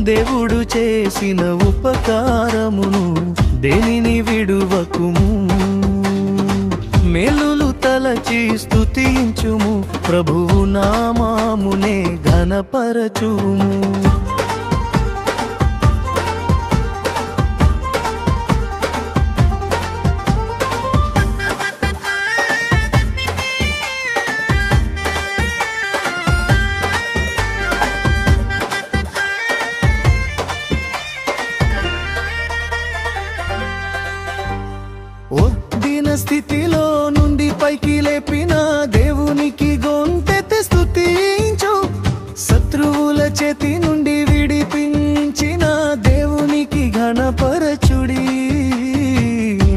దేవుడు చేసిన ఉపకారమును దేనిని విడువకుము. మేలులు తలచి స్తుతించుము, ప్రభువు నామమునే ఘనపరచుము. ఒద్దిన స్థితిలో నుండి పైకి లేపిన దేవునికి గొంతెత్తి స్తుతించు. శత్రువుల చేతి నుండి విడిపించిన దేవునికి ఘనపరచుడి.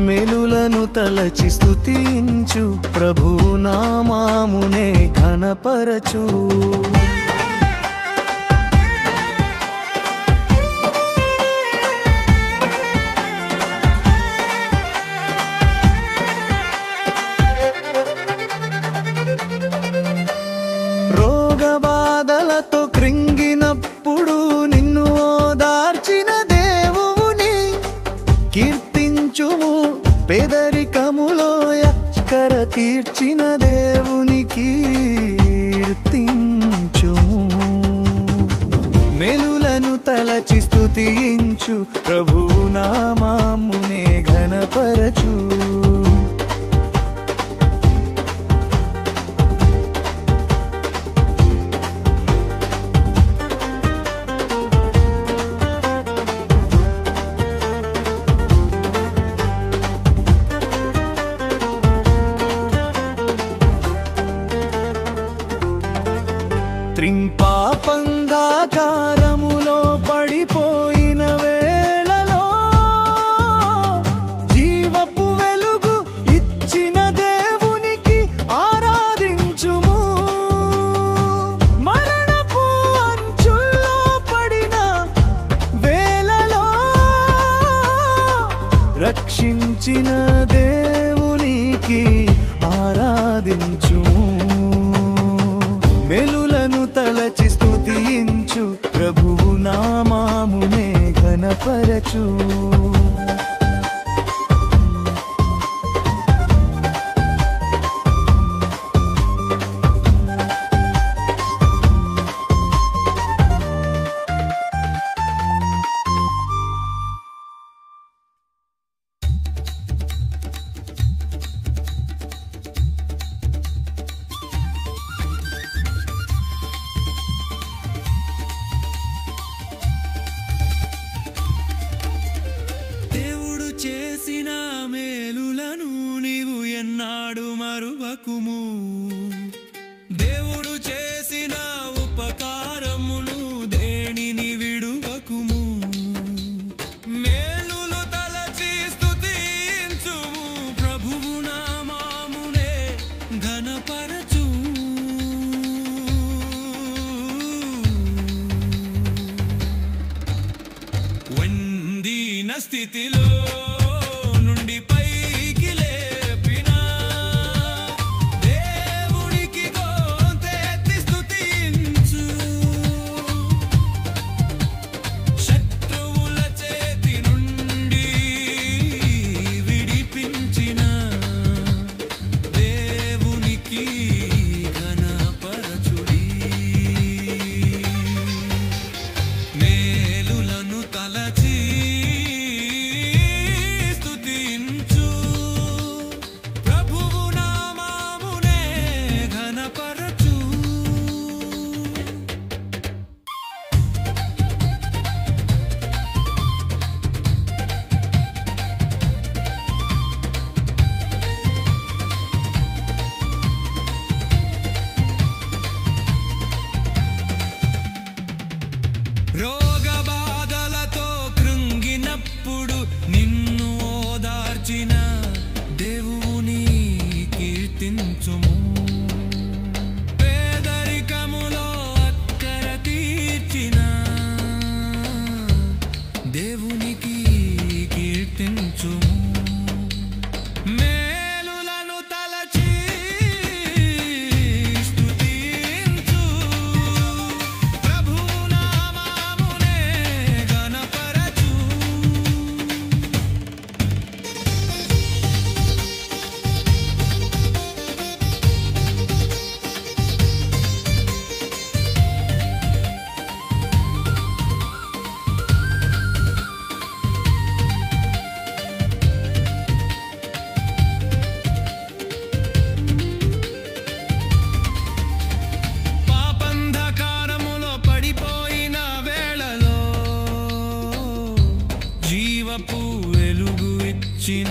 మేలులను తలచి స్తుతించు, ప్రభువు నామమునే ఘనపరచు. రోగబాధలతో కృంగినప్పుడు నిన్ను ఓదార్చిన దేవుని కీర్తించుము. పేదరికములో యక్కర తీర్చిన దేవుని కీర్తించుము. మేలులను తలచి స్తుతించు, ప్రభువు నామమునే ఘనపరచు. త్రింపాపంగాకారములో పడిపోయిన వేళలో జీవపు వెలుగు ఇచ్చిన దేవునికి ఆరాధించుము. మరణపు అంచుల్లో పడిన వేళలో రక్షించిన దేవునికి ఆరాధించుము. మేలులను తలచి స్తుతించు, ప్రభువు నామమునే ఘనపరచు. చేసిన మేలులను నీవు ఎన్నాడు మరువకుము. దేవుడు చేసిన ఉపకారమును దేనిని విడువకుము. మేలులు తలచి స్తుతించుము, ప్రభువు నామమునే ఘనపరచు. వందిన స్థితిలో నుండి పైకి లేపిన దేవునికి గొంతెత్తి స్తుతించు. శత్రువుల చేతి నుండి విడిపించిన దేవునికి ఘనపరచుడి. మేలులను తలచి జీవపు వెలుగు ఇచ్చిన